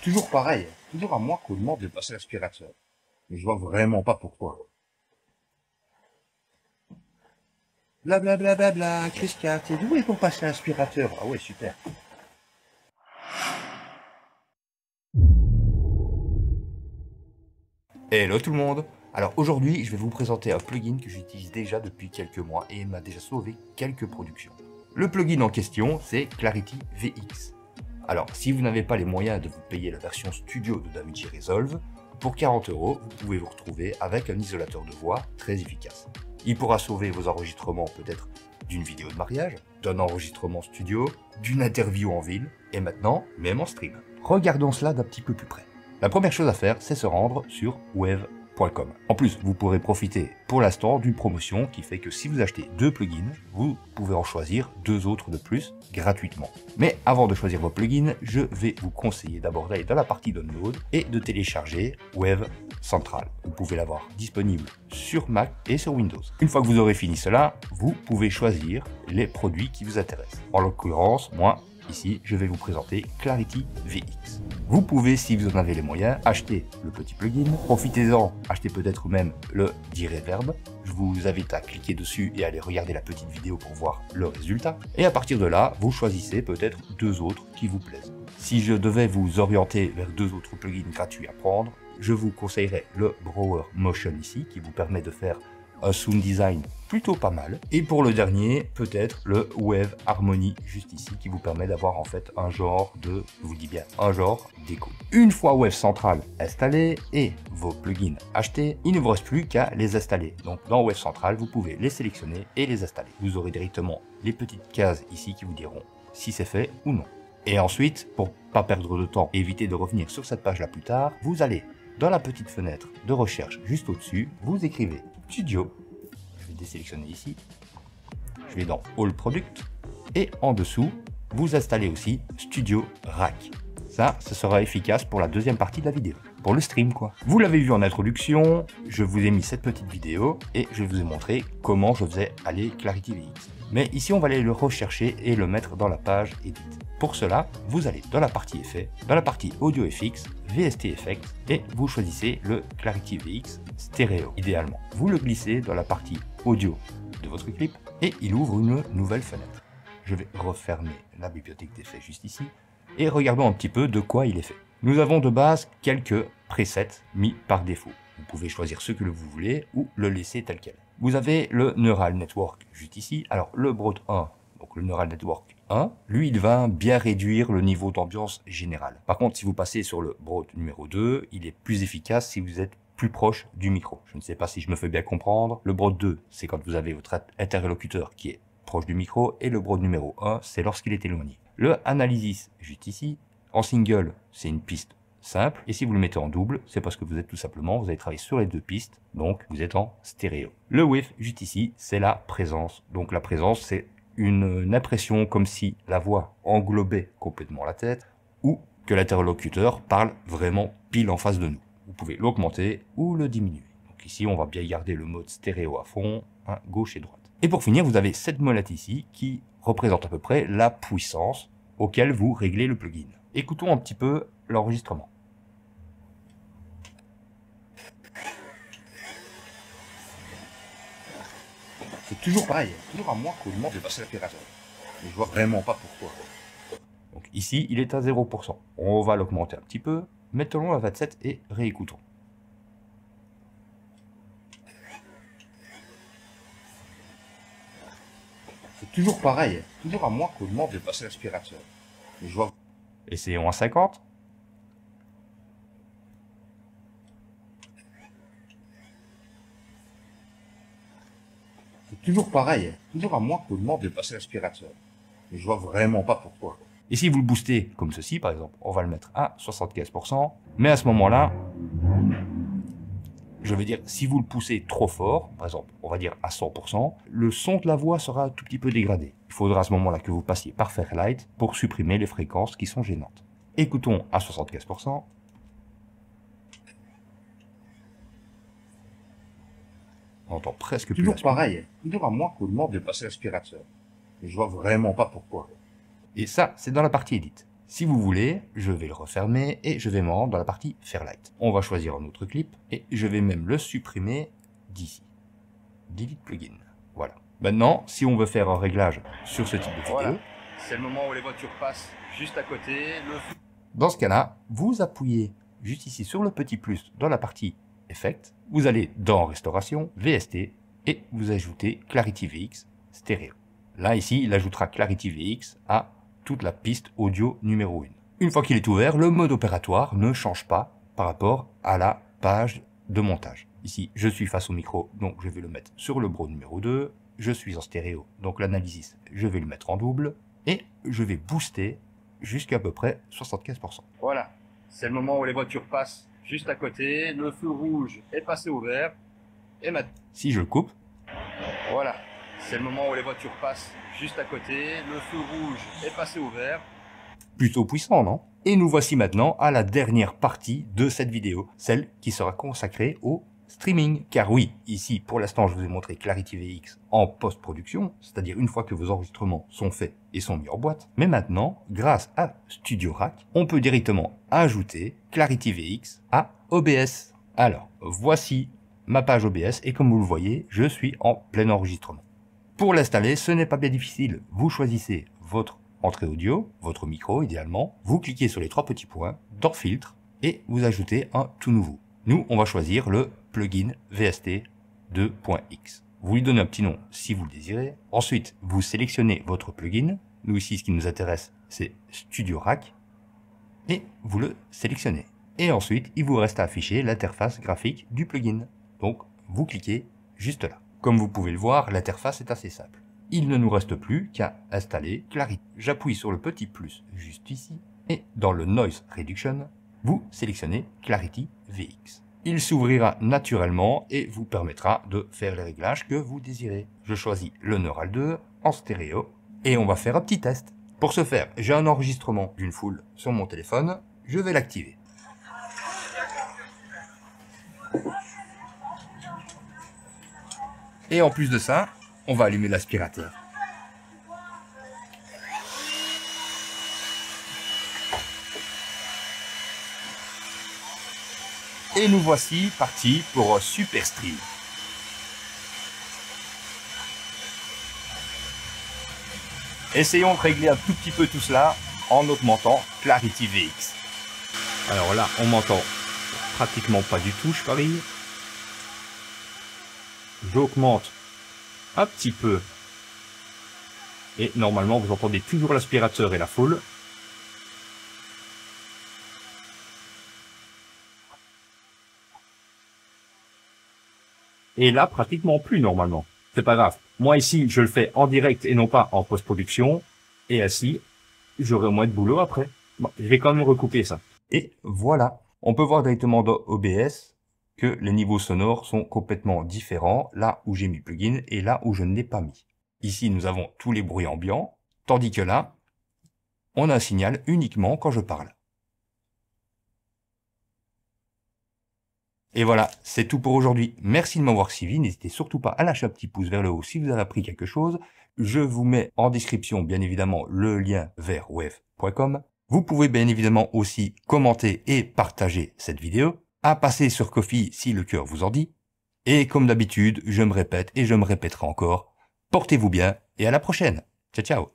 Toujours pareil, toujours à moi qu'on demande de passer l'aspirateur. Mais je vois vraiment pas pourquoi. Blablabla, Christian, t'es doué pour passer l'aspirateur. Ah ouais, super. Hello tout le monde. Alors aujourd'hui, je vais vous présenter un plugin que j'utilise déjà depuis quelques mois et m'a déjà sauvé quelques productions. Le plugin en question, c'est Clarity VX. Alors, si vous n'avez pas les moyens de vous payer la version studio de DaVinci Resolve, pour 40 €, vous pouvez vous retrouver avec un isolateur de voix très efficace. Il pourra sauver vos enregistrements peut-être d'une vidéo de mariage, d'un enregistrement studio, d'une interview en ville, et maintenant, même en stream. Regardons cela d'un petit peu plus près. La première chose à faire, c'est se rendre sur wave.com. En plus, vous pourrez profiter pour l'instant d'une promotion qui fait que si vous achetez 2 plugins, vous pouvez en choisir 2 autres de plus gratuitement. Mais avant de choisir vos plugins, je vais vous conseiller d'abord d'aller dans la partie download et de télécharger Wave Central. Vous pouvez l'avoir disponible sur Mac et sur Windows. Une fois que vous aurez fini cela, vous pouvez choisir les produits qui vous intéressent. En l'occurrence, moi, ici, je vais vous présenter Clarity VX. Vous pouvez, si vous en avez les moyens, acheter le petit plugin. Profitez-en, achetez peut-être même le D-Reverb. Je vous invite à cliquer dessus et à aller regarder la petite vidéo pour voir le résultat. Et à partir de là, vous choisissez peut-être 2 autres qui vous plaisent. Si je devais vous orienter vers 2 autres plugins gratuits à prendre, je vous conseillerais le Brower Motion ici, qui vous permet de faire un sound design plutôt pas mal. Et pour le dernier, peut-être le Wave Harmony juste ici, qui vous permet d'avoir en fait un genre de, je vous le dis bien, un genre d'écho. Une fois Wave Central installé et vos plugins achetés, il ne vous reste plus qu'à les installer. Donc dans Wave Central, vous pouvez les sélectionner et les installer. Vous aurez directement les petites cases ici qui vous diront si c'est fait ou non. Et ensuite, pour pas perdre de temps, éviter de revenir sur cette page là plus tard, vous allez dans la petite fenêtre de recherche juste au-dessus, vous écrivez Studio, je vais désélectionner ici, je vais dans All Product, et en dessous, vous installez aussi Studio Rack. Ça, ce sera efficace pour la deuxième partie de la vidéo, pour le stream quoi. Vous l'avez vu en introduction, je vous ai mis cette petite vidéo, et je vous ai montré comment je faisais aller Clarity VX. Mais ici, on va aller le rechercher et le mettre dans la page Edit. Pour cela, vous allez dans la partie Effets, dans la partie Audio FX, VST Effects, et vous choisissez le Clarity VX Stéréo, idéalement. Vous le glissez dans la partie Audio de votre clip, et il ouvre une nouvelle fenêtre. Je vais refermer la bibliothèque d'effets juste ici, et regardons un petit peu de quoi il est fait. Nous avons de base quelques presets mis par défaut. Vous pouvez choisir ce que vous voulez ou le laisser tel quel. Vous avez le Neural Network juste ici. Alors le Broad 1, donc le Neural Network 1, lui il va bien réduire le niveau d'ambiance général. Par contre, si vous passez sur le Broad numéro 2, il est plus efficace si vous êtes plus proche du micro. Je ne sais pas si je me fais bien comprendre. Le Broad 2, c'est quand vous avez votre interlocuteur qui est proche du micro, et le Broad numéro 1, c'est lorsqu'il est éloigné. Le Analysis juste ici, en single, c'est une piste simple, et si vous le mettez en double, c'est parce que vous êtes tout simplement, vous avez travaillé sur les 2 pistes, donc vous êtes en stéréo. Le Width, juste ici, c'est la présence. Donc la présence, c'est une impression comme si la voix englobait complètement la tête, ou que l'interlocuteur parle vraiment pile en face de nous. Vous pouvez l'augmenter ou le diminuer. Donc ici, on va bien garder le mode stéréo à fond, hein, gauche et droite. Et pour finir, vous avez cette molette ici, qui représente à peu près la puissance auquel vous réglez le plugin. Écoutons un petit peu l'enregistrement. C'est toujours pareil, toujours à moi qu'on demande de passer l'aspirateur. Mais je vois vraiment pas pourquoi. Donc ici, il est à 0%. On va l'augmenter un petit peu, mettons-le à 27 et réécoutons. C'est toujours pareil, toujours à moi qu'on demande de passer l'aspirateur. Mais je vois... Essayons à 50. C'est toujours pareil, toujours à moi qu'on demande de passer l'aspirateur. Mais je vois vraiment pas pourquoi. Et si vous le boostez comme ceci, par exemple, on va le mettre à 75%, mais à ce moment-là, je veux dire, si vous le poussez trop fort, par exemple, on va dire à 100%, le son de la voix sera un tout petit peu dégradé. Il faudra à ce moment-là que vous passiez par Fairlight pour supprimer les fréquences qui sont gênantes. Écoutons à 75%. On entend presque plus. Toujours pareil, toujours à moi qu'on demande de passer l'aspirateur. Mais je vois vraiment pas pourquoi. Et ça, c'est dans la partie Edit. Si vous voulez, je vais le refermer et je vais me rendre dans la partie Fairlight. On va choisir un autre clip et je vais même le supprimer d'ici. Delete plugin. Voilà. Maintenant, si on veut faire un réglage sur ce type de vidéo, Voilà. C'est le moment où les voitures passent juste à côté. Dans ce cas-là, vous appuyez juste ici sur le petit plus dans la partie Effect. Vous allez dans Restauration, VST et vous ajoutez Clarity VX Stéréo. Là, ici, il ajoutera Clarity VX à toute la piste audio numéro 1. Une fois qu'il est ouvert, le mode opératoire ne change pas par rapport à la page de montage. Ici, je suis face au micro, donc je vais le mettre sur le bro numéro 2. Je suis en stéréo, donc l'analysis, je vais le mettre en double. Et je vais booster jusqu'à peu près 75%. Voilà. C'est le moment où les voitures passent juste à côté. Le feu rouge est passé au vert. Et maintenant. Si je le coupe. Voilà. C'est le moment où les voitures passent juste à côté. Le feu rouge est passé au vert. Plutôt puissant, non? Et nous voici maintenant à la dernière partie de cette vidéo, celle qui sera consacrée au streaming. Car oui, ici, pour l'instant, je vous ai montré Clarity VX en post-production, c'est-à-dire une fois que vos enregistrements sont faits et sont mis en boîte. Mais maintenant, grâce à Studio Rack, on peut directement ajouter Clarity VX à OBS. Alors, voici ma page OBS et comme vous le voyez, je suis en plein enregistrement. Pour l'installer, ce n'est pas bien difficile. Vous choisissez votre entrée audio, votre micro idéalement, vous cliquez sur les 3 petits points dans Filtre et vous ajoutez un tout nouveau. Nous, on va choisir le plugin VST 2.x. Vous lui donnez un petit nom si vous le désirez. Ensuite, vous sélectionnez votre plugin. Nous ici, ce qui nous intéresse, c'est Studio Rack. Et vous le sélectionnez. Et ensuite, il vous reste à afficher l'interface graphique du plugin. Donc, vous cliquez juste là. Comme vous pouvez le voir, l'interface est assez simple. Il ne nous reste plus qu'à installer Clarity. J'appuie sur le petit plus juste ici. Et dans le Noise Reduction, vous sélectionnez Clarity VX. Il s'ouvrira naturellement et vous permettra de faire les réglages que vous désirez. Je choisis le Neural 2 en stéréo et on va faire un petit test. Pour ce faire, j'ai un enregistrement d'une foule sur mon téléphone. Je vais l'activer. Et en plus de ça, on va allumer l'aspirateur. Et nous voici partis pour un super stream. Essayons de régler un tout petit peu tout cela en augmentant Clarity VX. Alors là, on m'entend pratiquement pas du tout, je parie. J'augmente un petit peu. Et normalement, vous entendez toujours l'aspirateur et la foule. Et là, pratiquement plus normalement. C'est pas grave. Moi ici, je le fais en direct et non pas en post-production. Et ainsi, j'aurai moins de boulot après. Bon, je vais quand même recouper ça. Et voilà. On peut voir directement dans OBS que les niveaux sonores sont complètement différents là où j'ai mis plugin et là où je ne l'ai pas mis. Ici, nous avons tous les bruits ambiants, tandis que là, on a un signal uniquement quand je parle. Et voilà, c'est tout pour aujourd'hui. Merci de m'avoir suivi. N'hésitez surtout pas à lâcher un petit pouce vers le haut si vous avez appris quelque chose. Je vous mets en description, bien évidemment, le lien vers wef.com. Vous pouvez bien évidemment aussi commenter et partager cette vidéo. À passer sur Ko-fi si le cœur vous en dit. Et comme d'habitude, je me répète et je me répéterai encore. Portez-vous bien et à la prochaine. Ciao, ciao.